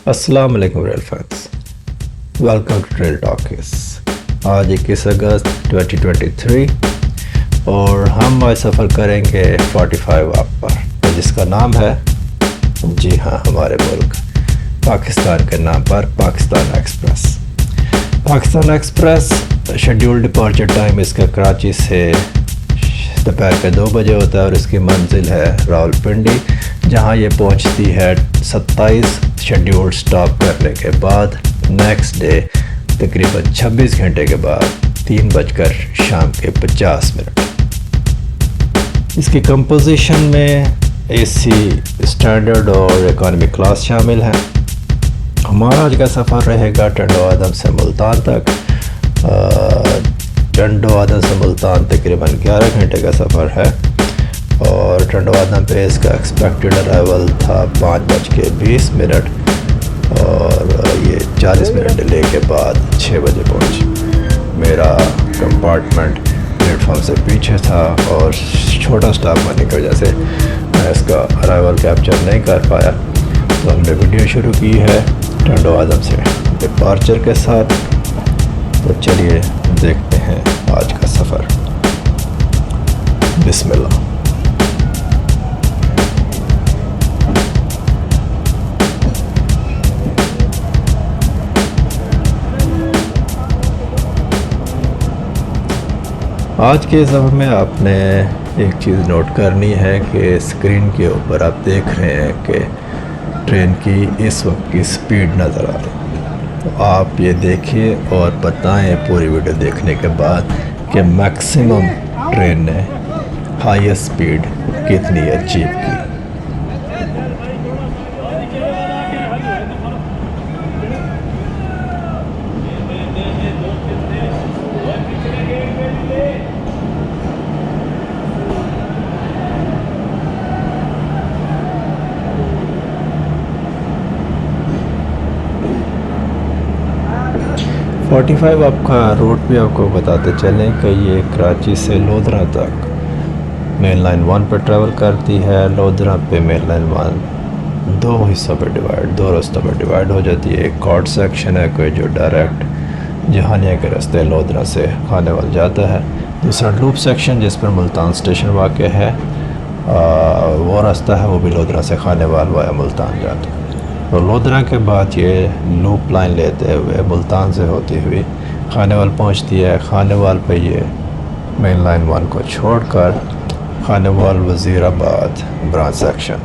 अस्सलाम वालेकुम rail fans, welcome to Rail Talkies. आज 21 अगस्त 2023 और हम आज सफ़र करेंगे 45 आप पर, जिसका नाम है, जी हाँ, हमारे मुल्क पाकिस्तान के नाम पर Pakistan express. Pakistan express schedule departure time इसका कराची से दोपहर के 2 बजे होता है और इसकी मंजिल है रावलपिंडी, जहाँ ये पहुँचती है 27 शेड्यूल स्टॉप करने के बाद नेक्स्ट डे तकरीबन 26 घंटे के बाद 3 बजकर शाम के 50 मिनट। इसकी कंपोजिशन में एसी स्टैंडर्ड और इकॉनमी क्लास शामिल हैं। हमारा आज का सफ़र रहेगा टंडो आदम से मुल्तान तक। टंडो आदम से मुल्तान तकरीबन 11 घंटे का सफ़र है और टंडो आदम पे इसका एक्सपेक्टेड अराइवल था 5:20 और ये 40 मिनट डिले के बाद 6 बजे पहुंची। मेरा कंपार्टमेंट प्लेटफॉर्म से पीछे था और छोटा स्टॉप होने की वजह से मैं इसका अराइवल कैप्चर नहीं कर पाया, तो हमने वीडियो शुरू की है टंडो आदम से डिपार्चर के साथ। तो चलिए देखते हैं आज का सफ़र। बिस्मिल्लाह। आज के सफ़र में आपने एक चीज़ नोट करनी है कि स्क्रीन के ऊपर आप देख रहे हैं कि ट्रेन की इस वक्त की स्पीड नज़र आ रही है। तो आप ये देखिए और बताएं पूरी वीडियो देखने के बाद कि मैक्सिमम ट्रेन ने हाईएस्ट स्पीड कितनी अचीव की। 45 आपका रूट भी आपको बताते चलें कि ये कराची से लोधरा तक मेन लाइन 1 पर ट्रैवल करती है। लोधरा पे मेन लाइन 1 दो हिस्सों पे दो रास्तों में डिवाइड हो जाती है। एक कॉर्ड सेक्शन है कोई जो डायरेक्ट जहानिया के रास्ते लोधरा से खानेवाल जाता है। दूसरा लूप सेक्शन जिस पर मुल्तान स्टेशन वाक़ है, वो रास्ता है वो भी लोधरा से खानेवाल वाया मुल्तान जाता है। तो लोधरा के बाद ये लूप लाइन लेते हुए मुल्तान से होती हुई खानेवाल पहुंचती है। खानेवाल पे ये मेन लाइन 1 को छोड़कर खानेवाल वज़ीराबाद ब्रांच सेक्शन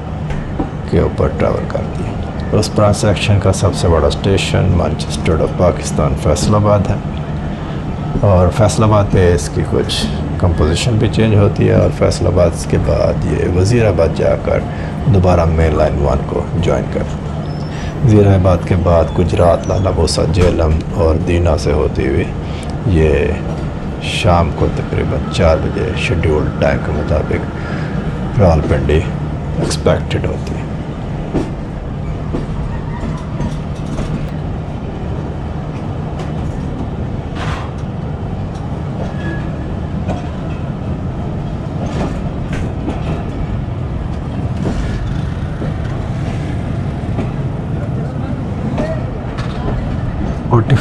के ऊपर ट्रैवल करती है। उस ब्रांच सेक्शन का सबसे बड़ा station Manchester of Pakistan Faisalabad है और फैसलाबाद पे इसकी कुछ कंपोजिशन भी चेंज होती है और फैसलाबाद के बाद ये वज़ीराबाद जाकर दोबारा मेन लाइन 1 को ज्वाइन करती है। वज़ीराबाद के बाद गुजरात, लालाबोसा, जेलम और दीना से होती हुई ये शाम को तकरीबन 4 बजे शेड्यूल टाइम के मुताबिक रावलपिंडी एक्सपेक्टेड होती है।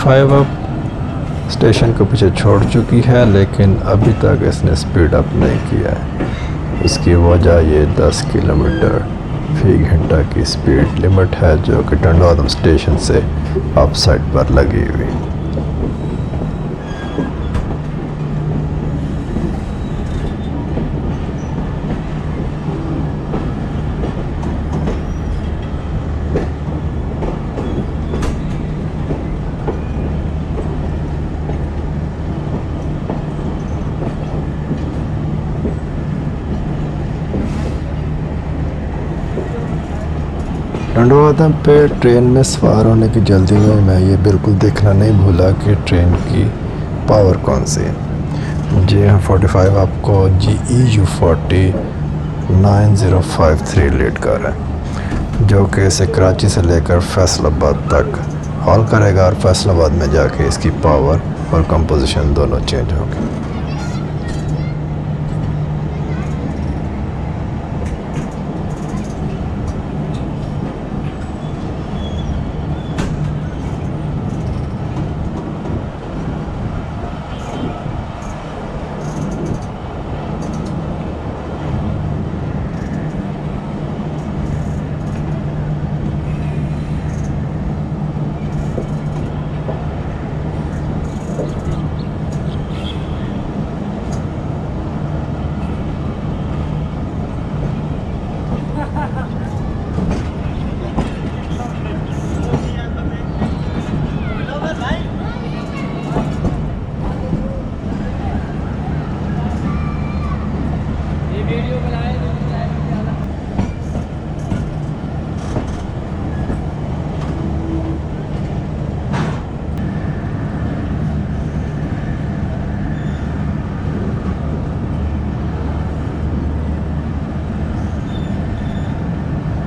अब स्टेशन को पीछे छोड़ चुकी है, लेकिन अभी तक इसने स्पीड अप नहीं किया है। उसकी वजह ये 10 किलोमीटर फी घंटा की स्पीड लिमिट है जो कि टंडो आदम स्टेशन से अप साइड पर लगी हुई। टंडो आदम पे ट्रेन में सवार होने की जल्दी में मैं ये बिल्कुल देखना नहीं भूला कि ट्रेन की पावर कौन सी है। जी हाँ, 45 आपको GEU 40 9053 लीड कर है जो कि इसे कराची से लेकर फैसलाबाद तक हॉल करेगा और फैसलाबाद में जाके इसकी पावर और कंपोजिशन दोनों चेंज होगी।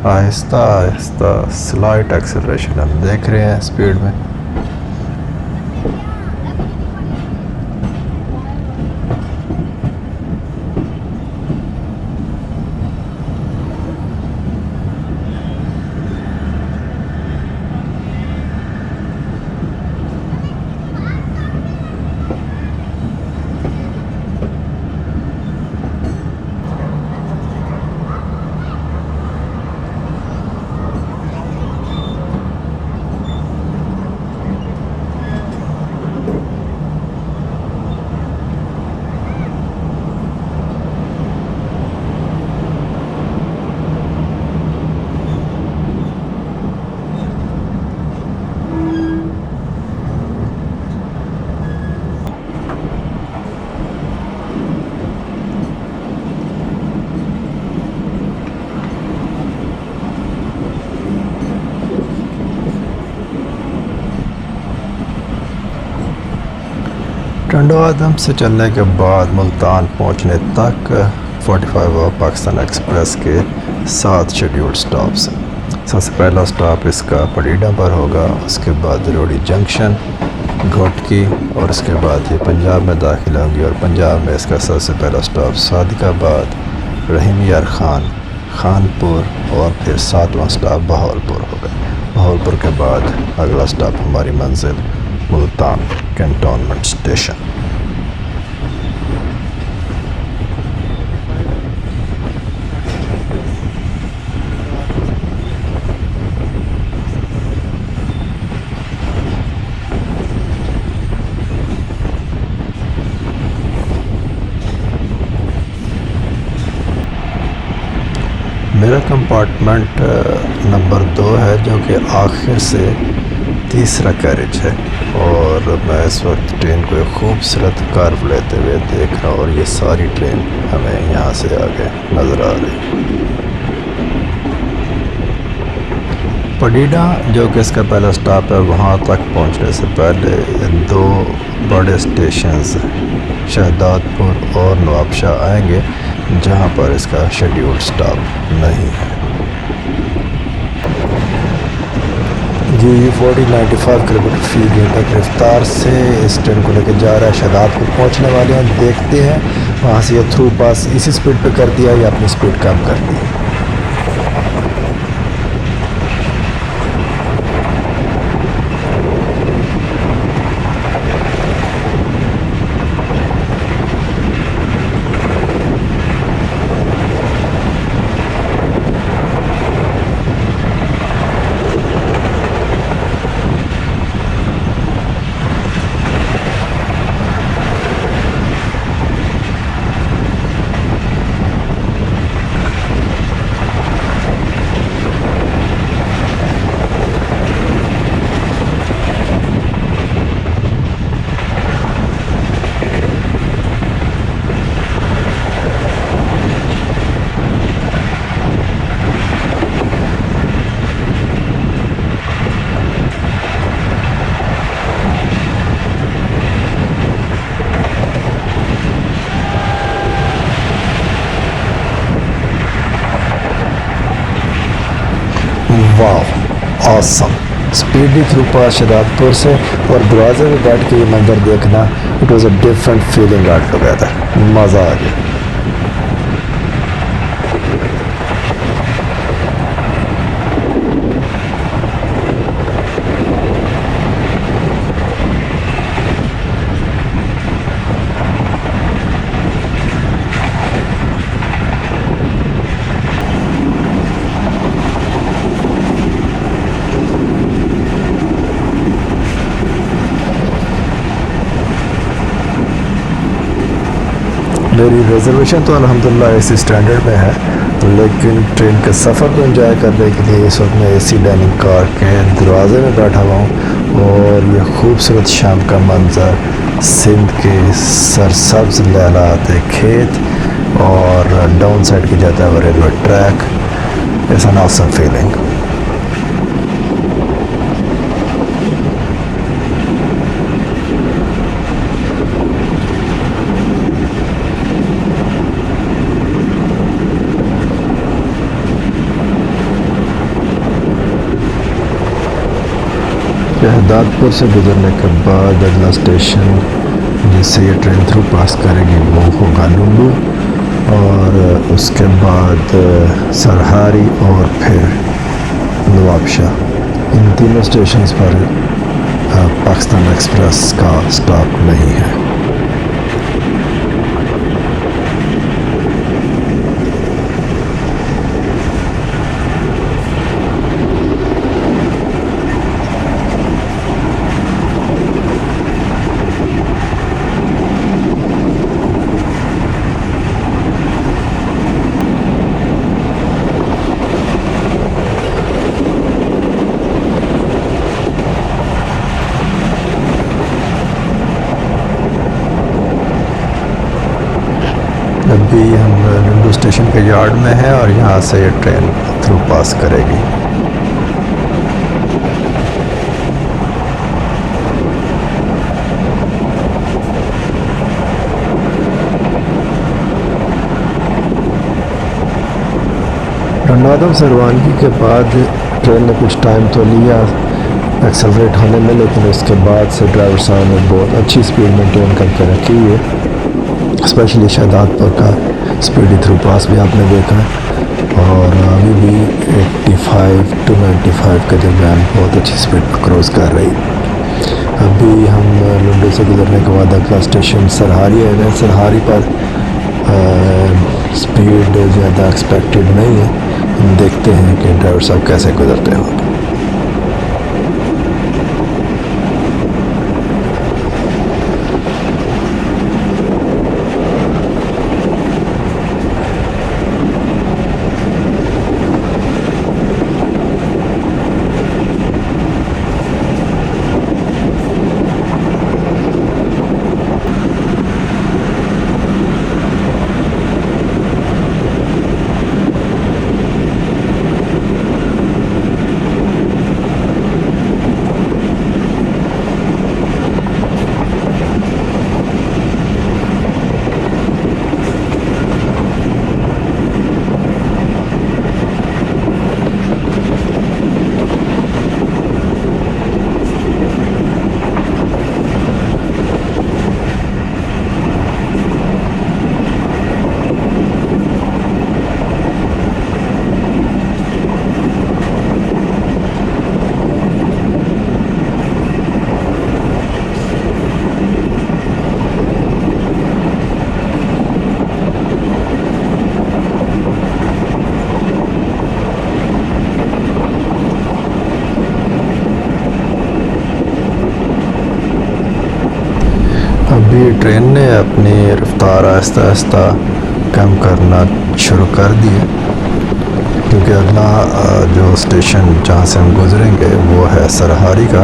आहिस्ता आहिस्ता स्लाइट एक्सेलरेशन हम देख रहे हैं स्पीड में। टंडो आदम से चलने के बाद मुल्तान पहुंचने तक 45 पाकिस्तान एक्सप्रेस के 7 शेड्यूल्ड स्टॉप्स हैं। सबसे पहला स्टॉप इसका पडीडा पर होगा, उसके बाद रोडी जंक्शन, घोटकी और उसके बाद ये पंजाब में दाखिल होंगी और पंजाब में इसका सबसे पहला स्टॉप सादिकाबाद, रहीम यार खान, खानपुर और फिर 7वां स्टॉप बहावलपुर होगा। बहावलपुर के बाद अगला स्टॉप हमारी मंजिल मुल्तान कैंटोनमेंट स्टेशन। मेरा कंपार्टमेंट नंबर 2 है जो कि आखिर से तीसरा कैरेज है और मैं इस वक्त ट्रेन को एक खूबसूरत कर्व लेते हुए देख रहा हूँ और ये सारी ट्रेन हमें यहाँ से आगे नज़र आ रही। पडीडा जो कि इसका पहला स्टॉप है, वहाँ तक पहुँचने से पहले 2 बड़े स्टेशंस शहदादपुर और नवाबशाह आएंगे जहाँ पर इसका शेड्यूल्ड स्टॉप नहीं है। ये 40-95 किलोमीटर फी घंटा की रफ्तार से इस ट्रेन को लेकर जा रहा है। शहदादपुर पहुँचने वाले हैं, देखते हैं वहाँ से ये थ्रू पास इसी स्पीड पे कर दिया या अपनी स्पीड कम कर दी। वाह awesome speedy through pass Shahdadpur से और दरवाजे में बैठ के ये मंजर देखना, it was a different feeling all together. मज़ा आ गया। मेरी रिजर्वेशन तो अल्हम्दुलिल्लाह एसी स्टैंडर्ड में है, लेकिन ट्रेन के सफ़र को एंजॉय करने के लिए इस वक्त मैं एसी डाइनिंग कार के दरवाजे में बैठा हुआ हूँ और ये खूबसूरत शाम का मंज़र, सिंध के सरसब्ज लहलाते खेत और डाउन साइड की जाता है railway track. It's an awesome feeling. Shahdadpur से गुजरने के बाद अगला स्टेशन जिससे ये ट्रेन थ्रू पास करेगी वो होगा लुंडू, और उसके बाद सरहारी और फिर नवाबशाह। इन तीनों स्टेशंस पर पाकिस्तान एक्सप्रेस का स्टॉप नहीं है। अभी हम लुंडू स्टेशन के यार्ड में हैं और यहाँ से ये ट्रेन थ्रू पास करेगी। रंडादम से रवानगी के बाद ट्रेन ने कुछ टाइम तो लिया एक्सेलरेट होने में, लेकिन उसके बाद से ड्राइवर साहब ने बहुत अच्छी स्पीड मेंटेन करके रखी है। स्पेशली शहदादपुर का स्पीडी थ्रू पास भी आपने देखा है, और अभी भी 85 to 95 के दरमियान बहुत अच्छी स्पीड पर क्रॉस कर रही। अभी हम लुंडू से गुजरने के बाद अगला स्टेशन सरहारी है। सरहारी पर स्पीड ज़्यादा एक्सपेक्टेड नहीं है, हम देखते हैं कि ड्राइवर साहब कैसे गुजरते हैं। अभी ट्रेन ने अपनी रफ्तार आहिस्ता आहिस्ता कम करना शुरू कर दी है, क्योंकि अगला जो स्टेशन जहाँ से हम गुजरेंगे वो है सरहारी का।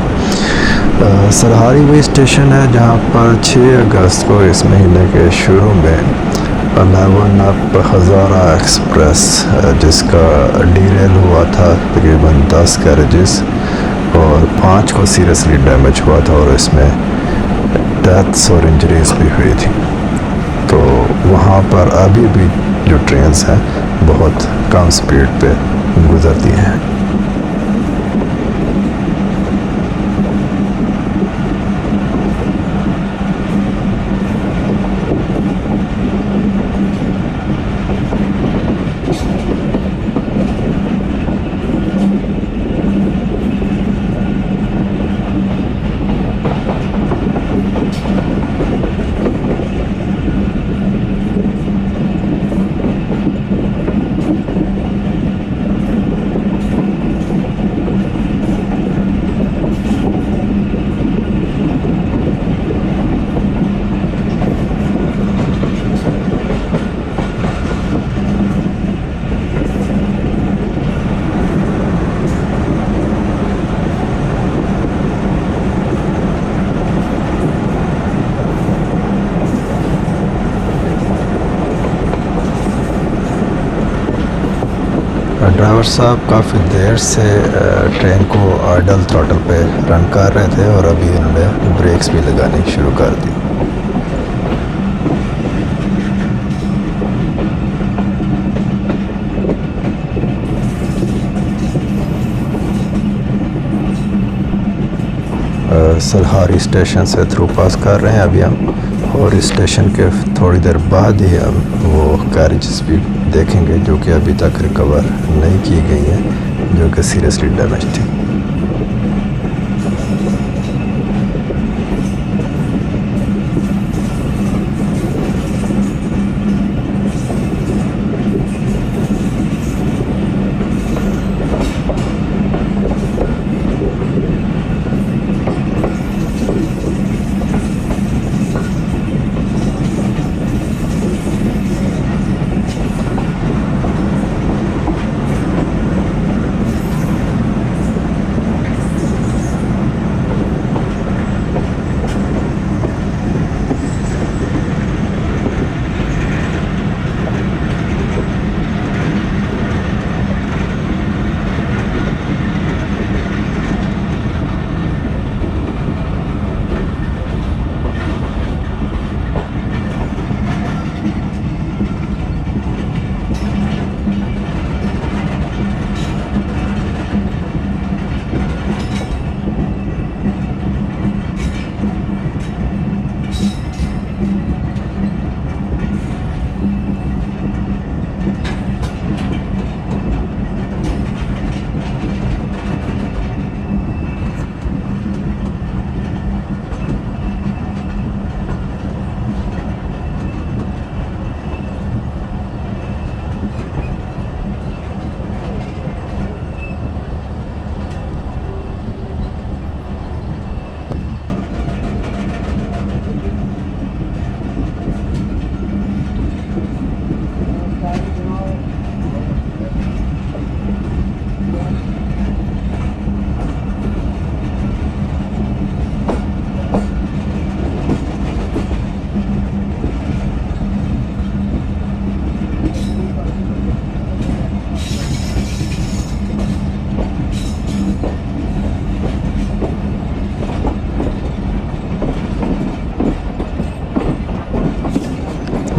सरहारी वही स्टेशन है जहाँ पर 6 अगस्त को इस महीने के शुरू में 11 अप हज़ारा एक्सप्रेस जिसका डीरेल हुआ था तकरीबन 10 कैरेजेस और 5 को सीरियसली डैमेज हुआ था, और इसमें डेथ्स और इंजरीज भी हुई थी। तो वहाँ पर अभी भी जो ट्रेन्स हैं बहुत कम स्पीड पे गुजरती हैं। ड्राइवर साहब काफ़ी देर से ट्रेन को आइडल थ्रॉटल पे रन कर रहे थे और अभी उन्होंने ब्रेक्स भी लगानी शुरू कर दी। सलहारी स्टेशन से थ्रू पास कर रहे हैं अभी हम, और इस स्टेशन के थोड़ी देर बाद ही हम वो कैरेजेस भी देखेंगे जो कि अभी तक रिकवर नहीं की गई हैं, जो कि सीरियसली डैमेज थी।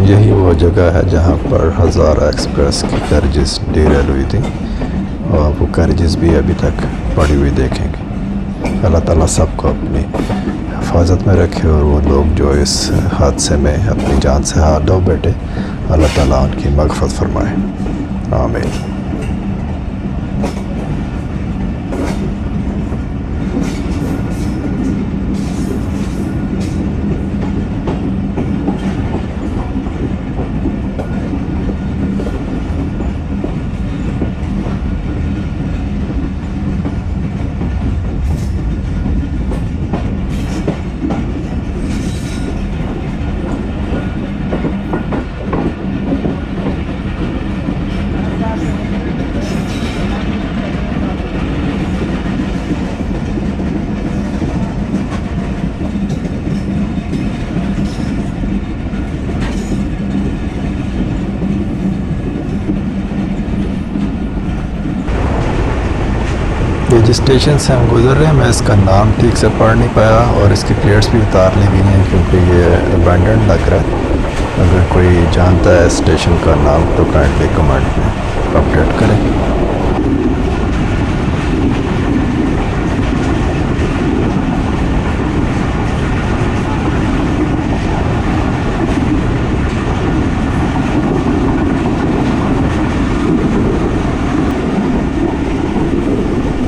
यही वो जगह है जहाँ पर हज़ारा एक्सप्रेस की कैरेजेस डिरेल हुई थी, और वो कैरेजेस भी अभी तक पड़ी हुई देखेंगे। अल्लाह ताला सबको अपनी हिफाजत में रखे, और वो लोग जो इस हादसे में अपनी जान से हाथ धो बैठे, अल्लाह ताला उनकी मग़फ़िरत फरमाए, आमीन। ये जिस स्टेशन से हम गुज़र रहे हैं, मैं इसका नाम ठीक से पढ़ नहीं पाया, और इसकी प्लेट्स भी उतार ली गई हैं क्योंकि ये अबैंडन लग रहा है। अगर कोई जानता है स्टेशन का नाम तो काइंडली कमेंट में अपडेट करें।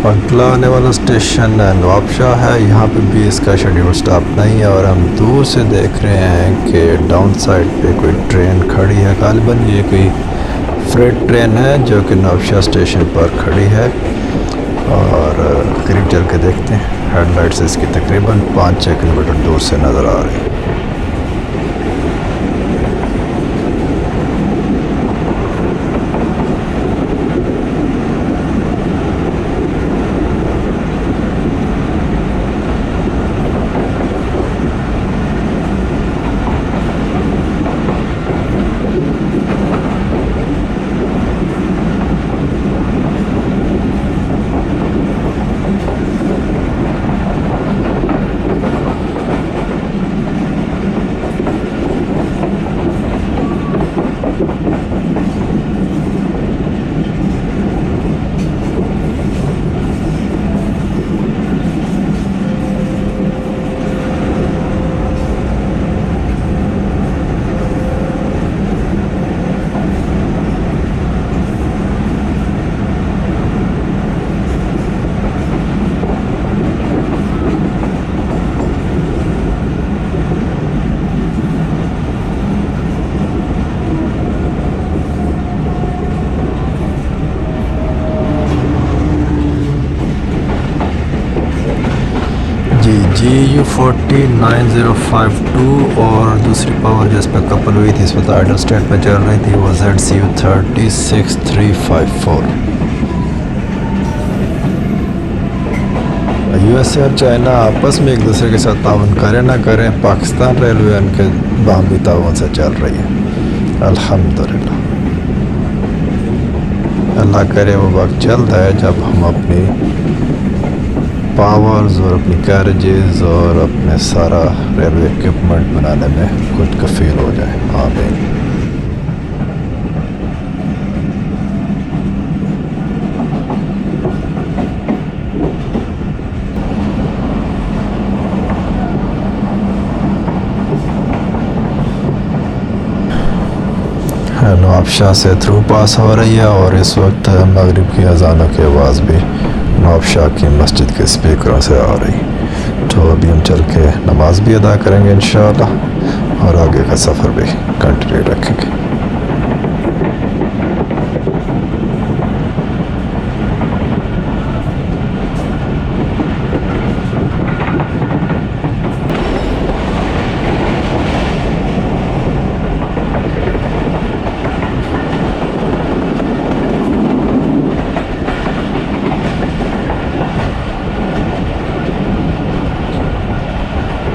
अगला आने वाला स्टेशन नवाबशाह है। यहाँ पे भी इसका शेड्यूल स्टॉप नहीं है, और हम दूर से देख रहे हैं कि डाउन साइड पे कोई ट्रेन खड़ी है। गालिबन ये कोई फ्रेट ट्रेन है जो कि नवाबशाह स्टेशन पर खड़ी है, और करीब चल के देखते हैं। हेडलाइट्स इसकी तकरीबन 5-6 किलोमीटर दूर से नज़र आ रही है। GU409052 और दूसरी पावर जिस पर कपल हुई थी इस वक्त आइडल स्टेट में चल रही थी वो ZCU36354। यूएसए और चाइना आपस में एक दूसरे के साथ ताउन करें ना करें, पाकिस्तान रेलवे उनके बामी ताउन से चल रही है अल्हम्दुलिल्लाह। अल्लाह करे वो वक्त जल्द है जब हम अपनी पावर्स और अपनी कैरेजेस और अपने सारा रेलवे इक्विपमेंट बनाने में खुद कफील हो जाए। आमीन। नवाबशाह से थ्रू पास हो रही है और इस वक्त मगरिब की अजानों की आवाज़ भी नवाबशाह की मस्जिद के स्पीकरों से आ रही। तो अभी हम चल के नमाज भी अदा करेंगे इंशाअल्लाह और आगे का सफ़र भी कंटिन्यू रखेंगे।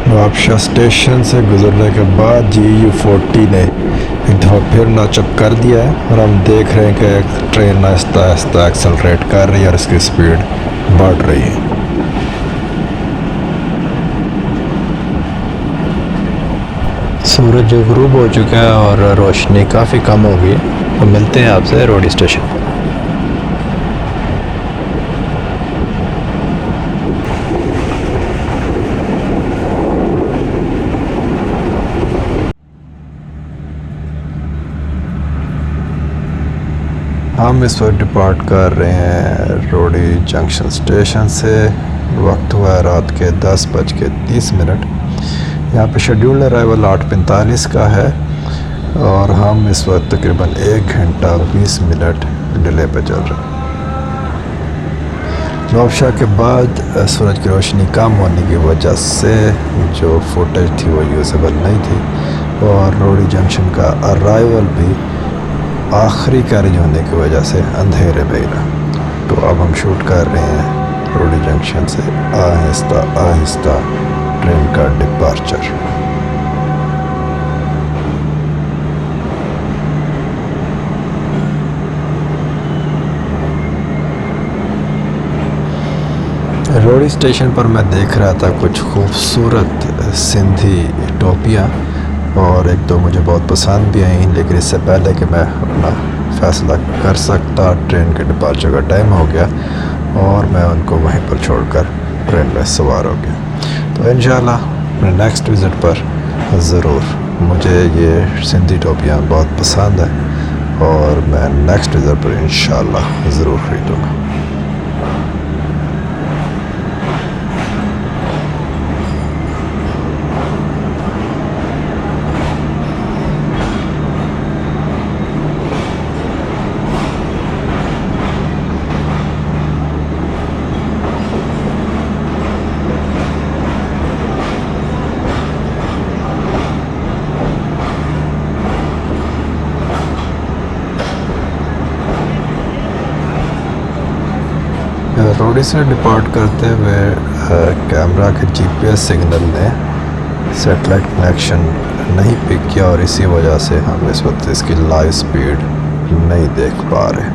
नवाबशाह स्टेशन से गुजरने के बाद GU40 ने एक दफ़ा फिर नाचक कर दिया है और हम देख रहे हैं कि ट्रेन आहिस्ता आहिस्ता एक्सेलरेट कर रही है और इसकी स्पीड बढ़ रही है। सूरज गुरूब हो चुका है और रोशनी काफ़ी कम हो गई है। तो मिलते हैं आपसे रोडी स्टेशन पर। हम इस वक्त डिपार्ट कर रहे हैं रोडी जंक्शन स्टेशन से। वक्त हुआ है रात के 10:30। यहाँ पे शेड्यूल्ड अराइवल 8:45 का है और हम इस वक्त तकरीबन 1 घंटा 20 मिनट डिले पे चल रहे हैं। नवाबशाह के बाद सूरज की रोशनी कम होने की वजह से जो फुटेज थी वो यूजेबल नहीं थी और रोडी जंक्शन का अराइवल भी आखिरी कैरेज होने की वजह से अंधेरे में रहा। तो अब हम शूट कर रहे हैं रोडी जंक्शन से आहिस्ता आहिस्ता ट्रेन का डिपार्चर। रोडी स्टेशन पर मैं देख रहा था कुछ खूबसूरत सिंधी टोपियाँ और एक दो मुझे बहुत पसंद भी आई, लेकिन इससे पहले कि मैं अपना फ़ैसला कर सकता ट्रेन के डिपार्चर का टाइम हो गया और मैं उनको वहीं पर छोड़कर ट्रेन में सवार हो गया। तो इंशाल्लाह मैं नेक्स्ट विज़िट पर ज़रूर, मुझे ये सिंधी टोपियाँ बहुत पसंद है और मैं नेक्स्ट विज़िट पर इंशाल्लाह ज़रूर ख़रीदूँगा। रोडी से डिपार्ट करते हुए कैमरा के GPS सिग्नल ने सेटेलाइट कनेक्शन नहीं पिक किया और इसी वजह से हम इस वक्त इसकी लाइव स्पीड नहीं देख पा रहे।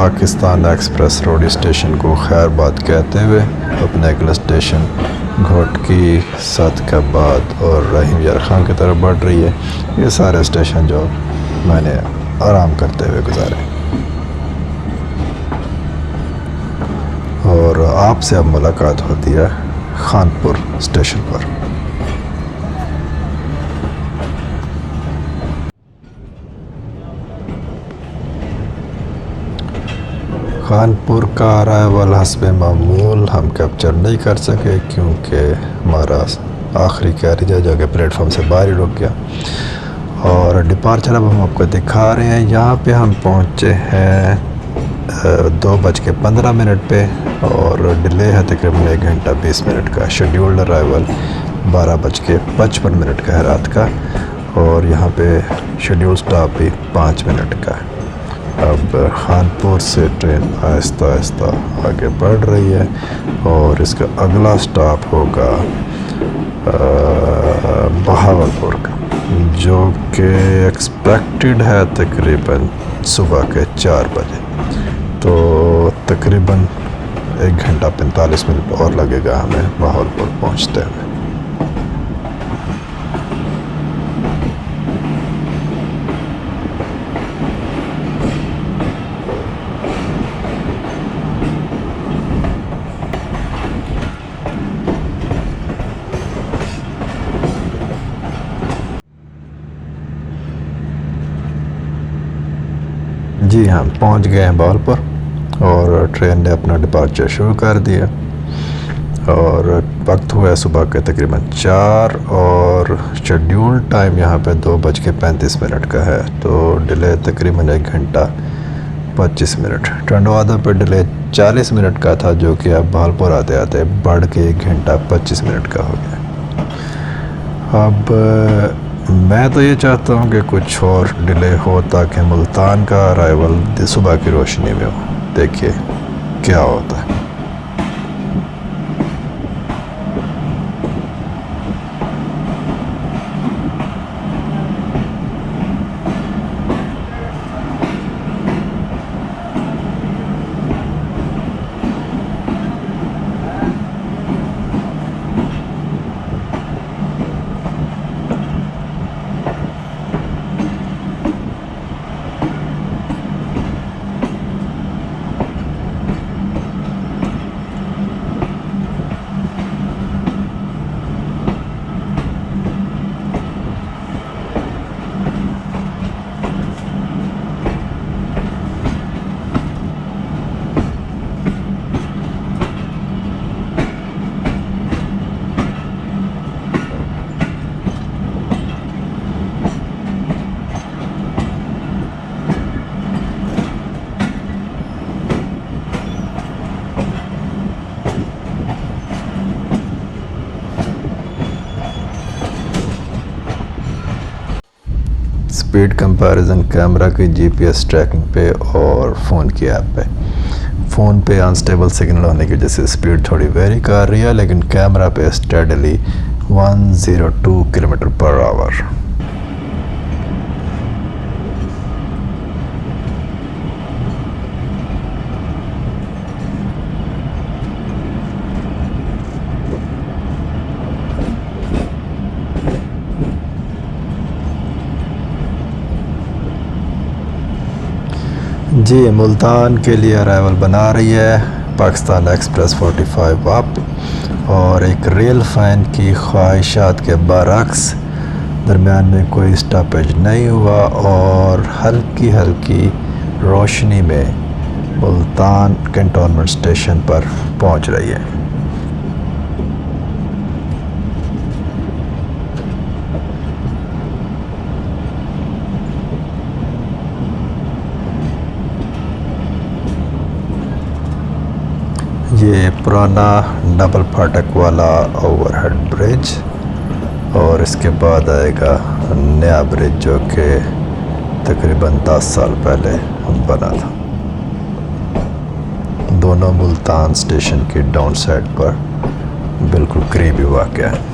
पाकिस्तान एक्सप्रेस रोडी स्टेशन को खैरबाद कहते हुए अपने अगले स्टेशन घोटकी सदकाबाद और रहीम यार खान की तरफ बढ़ रही है। ये सारे स्टेशन जो मैंने आराम करते हुए गुजारे और आपसे अब मुलाकात होती है खानपुर स्टेशन पर। कानपुर का अराइवल हस्ब मामूल हम कैप्चर नहीं कर सके क्योंकि हमारा आखिरी कैरिज है जो कि प्लेटफॉर्म से बाहर ही रुक गया। और डिपार्चर अब हम आपको दिखा रहे हैं। यहाँ पे हम पहुँचे हैं 2:15 पे और डिले है तकरीबन 1 घंटा 20 मिनट का। शेड्यूल्ड अराइवल 12:55 का है रात का और यहाँ पे शेड्यूल स्टॉप भी 5 मिनट का है। अब खानपुर से ट्रेन आहिस्ता आहिस्ता आगे बढ़ रही है और इसका अगला स्टॉप होगा बहावलपुर का, जो कि एक्सपेक्टेड है तकरीबन सुबह के 4 बजे। तो तकरीबन 1 घंटा 45 मिनट और लगेगा हमें बहावलपुर पहुंचते हुए। जी हाँ, पहुंच गए हैं बहावलपुर और ट्रेन ने अपना डिपार्चर शुरू कर दिया और वक्त हुआ है सुबह के तकरीबन 4 और शेड्यूल टाइम यहाँ पे 2:35 का है। तो डिले तकरीबन 1 घंटा 25 मिनट। टंडवादा पे डिले 40 मिनट का था जो कि अब बहावलपुर आते आते बढ़ के 1 घंटा 25 मिनट का हो गया। अब मैं तो ये चाहता हूँ कि कुछ और डिले हो ताकि मुल्तान का अराइवल सुबह की रोशनी में हो। देखिए क्या होता है। स्पीड कंपैरिजन कैमरा की जीपीएस ट्रैकिंग पे और फ़ोन की ऐप पे। फ़ोन पे अनस्टेबल सिग्नल होने की वजह से स्पीड थोड़ी वेरी कर रही है, लेकिन कैमरा पे स्टेडली 102 km/h। जी, मुल्तान के लिए अराइवल बना रही है पाकिस्तान एक्सप्रेस 45 अप और एक रेल फ़ैन की ख्वाहिशात के बरक्स दरमियान में कोई स्टॉपेज नहीं हुआ और हल्की हल्की रोशनी में मुल्तान कैंटोनमेंट स्टेशन पर पहुंच रही है। ये पुराना डबल फाटक वाला ओवरहेड ब्रिज और इसके बाद आएगा नया ब्रिज जो कि तकरीबन 10 साल पहले बना था। दोनों मुल्तान स्टेशन की डाउन साइड पर बिल्कुल करीबी वाक़या है।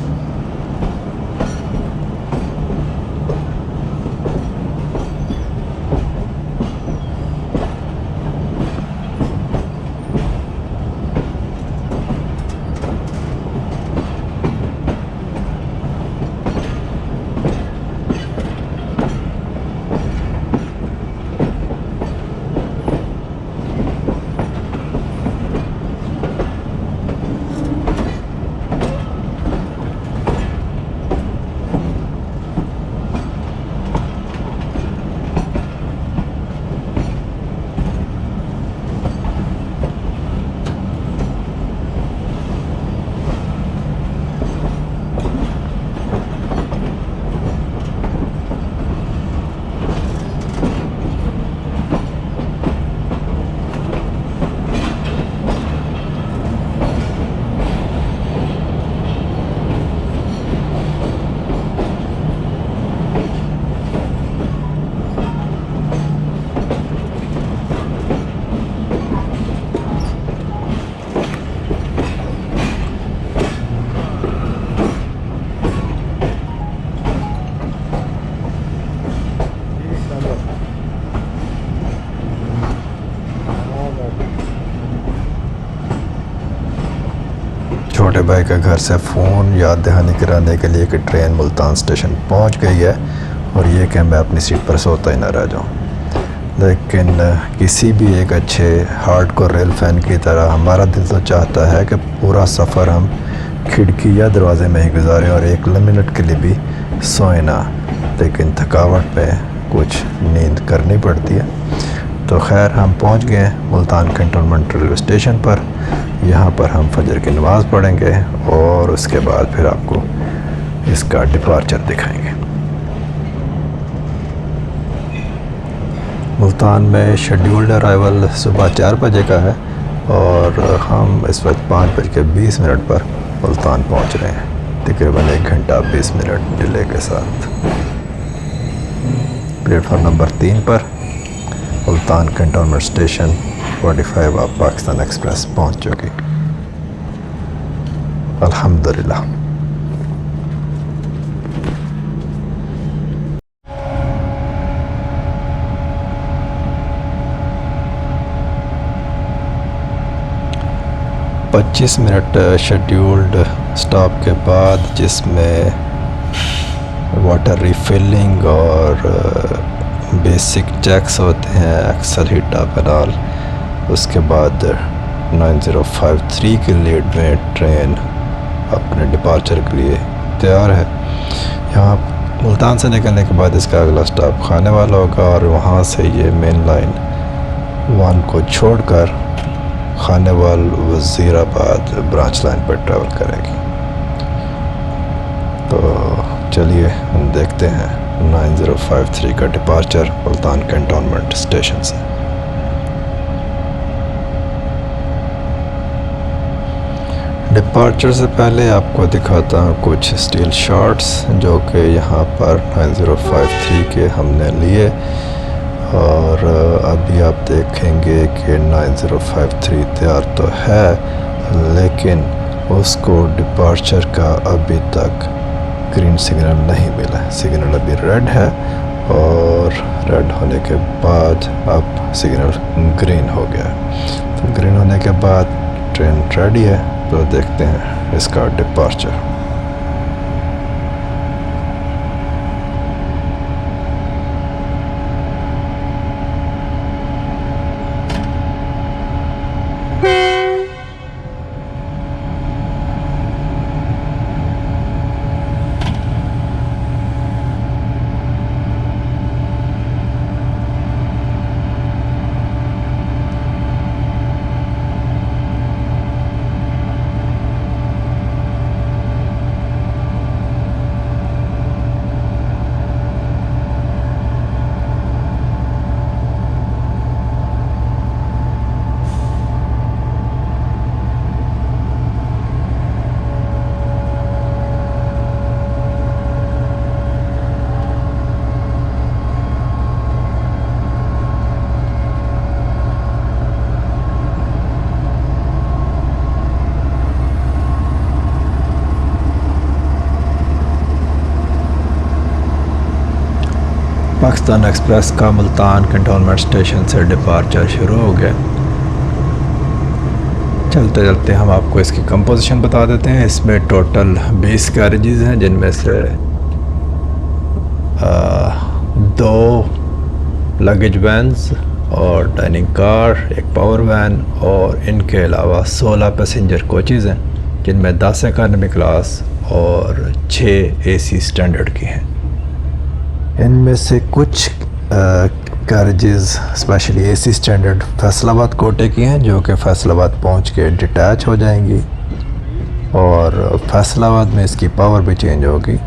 छोटे भाई के घर से फ़ोन याद दहानी कराने के लिए कि ट्रेन मुल्तान स्टेशन पहुंच गई है और ये कि मैं अपनी सीट पर सोता ही ना रह जाऊं। लेकिन किसी भी एक अच्छे हार्डकोर रेल फ़ैन की तरह हमारा दिल तो चाहता है कि पूरा सफ़र हम खिड़की या दरवाजे में ही गुजारें और एक मिनट के लिए भी सोए ना, लेकिन थकावट में कुछ नींद करनी पड़ती है। तो खैर हम पहुंच गए हैं मुल्तान कैंटोनमेंट रेलवे स्टेशन पर। यहाँ पर हम फजर की नमाज़ पढ़ेंगे और उसके बाद फिर आपको इसका डिपार्चर दिखाएंगे। मुल्तान में शेड्यूल्ड अराइवल सुबह 4 बजे का है और हम इस वक्त 5:20 पर मुल्तान पहुँच रहे हैं, तकरीबन 1 घंटा 20 मिनट डिले के साथ। प्लेटफॉर्म नंबर 3 पर Multan cantonment station 45 of Pakistan express पहुंच चुकी। अल्हम्दुलिल्लाह। पच्चीस मिनट शेड्यूल्ड स्टॉप के बाद, जिसमें वाटर रिफिलिंग और बेसिक चेक्स होते हैं, axle heat up and all. उसके बाद 9053 की लीड में ट्रेन अपने डिपार्चर के लिए तैयार है। यहाँ मुल्तान से निकलने के बाद इसका अगला स्टॉप खानेवाल होगा और वहाँ से ये मेन लाइन 1 को छोड़कर खानेवाल वज़ीराबाद ब्रांच लाइन पर ट्रैवल करेगी। तो चलिए हम देखते हैं 9053 का डिपार्चर मुल्तान कैंटोनमेंट स्टेशन से। डिपार्चर से पहले आपको दिखाता हूँ कुछ स्टील शॉट्स जो कि यहाँ पर 9053 के हमने लिए, और अभी आप देखेंगे कि 9053 तैयार तो है, लेकिन उसको डिपार्चर का अभी तक ग्रीन सिग्नल नहीं मिला है। सिग्नल अभी रेड है और रेड होने के बाद अब सिग्नल ग्रीन हो गया। तो ग्रीन होने के बाद ट्रेन रेडी है, तो देखते हैं इसका डिपार्चर। पाकिस्तान एक्सप्रेस का मुल्तान कैंटोनमेंट स्टेशन से डिपार्चर शुरू हो गया। चलते चलते हम आपको इसकी कंपोजिशन बता देते हैं। इसमें टोटल 20 कैरेजेस हैं, जिनमें से 2 लगेज वैन्स और डाइनिंग कार, एक पावर वैन, और इनके अलावा 16 पैसेंजर कोचेज़ हैं, जिनमें 10 इकॉनमी क्लास और 6 AC स्टैंडर्ड की हैं। इनमें से कुछ carriages specially AC standard Faisalabad कोटे की हैं, जो कि फैसलाबाद पहुंच के डिटैच हो जाएंगी और फैसलाबाद में इसकी पावर भी चेंज होगी।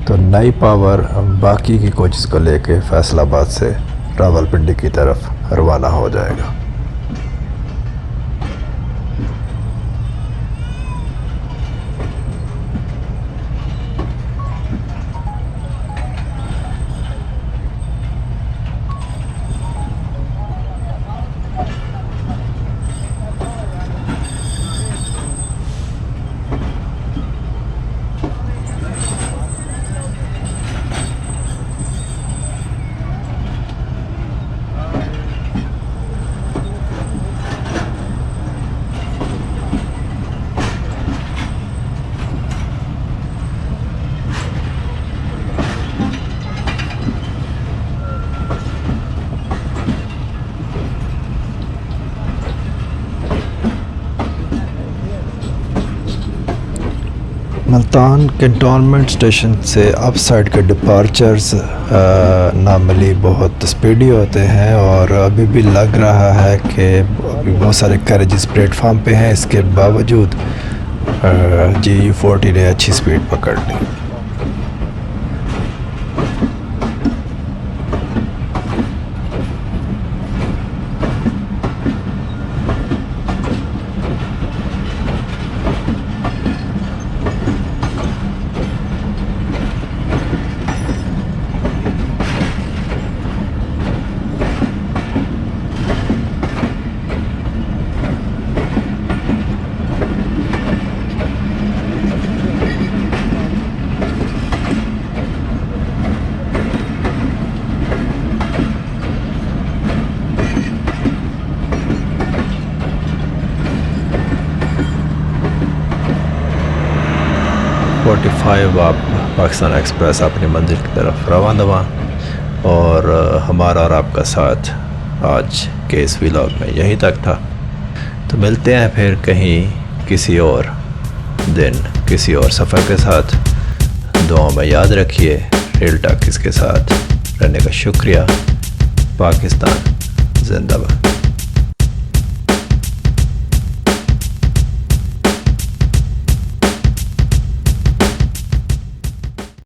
तो नई पावर बाकी की कोचेस को लेके फैसलाबाद से रावलपिंडी की तरफ रवाना हो जाएगा। मुल्तान कैंटोनमेंट स्टेशन से अप साइड के डिपार्चर्स नॉर्मली बहुत स्पीडी होते हैं और अभी भी लग रहा है कि अभी बहुत सारे कैरेजेस प्लेटफार्म पे हैं। इसके बावजूद GU40 ने अच्छी स्पीड पकड़ ली। आप पाकिस्तान एक्सप्रेस अपनी मंजिल की तरफ रवाना हुआ और हमारा और आपका साथ आज के इस व्लॉग में यहीं तक था। तो मिलते हैं फिर कहीं किसी और दिन किसी और सफ़र के साथ। दुआओं में याद रखिए। रेल टॉकीज़ के साथ रहने का शुक्रिया। पाकिस्तान जिंदाबाद।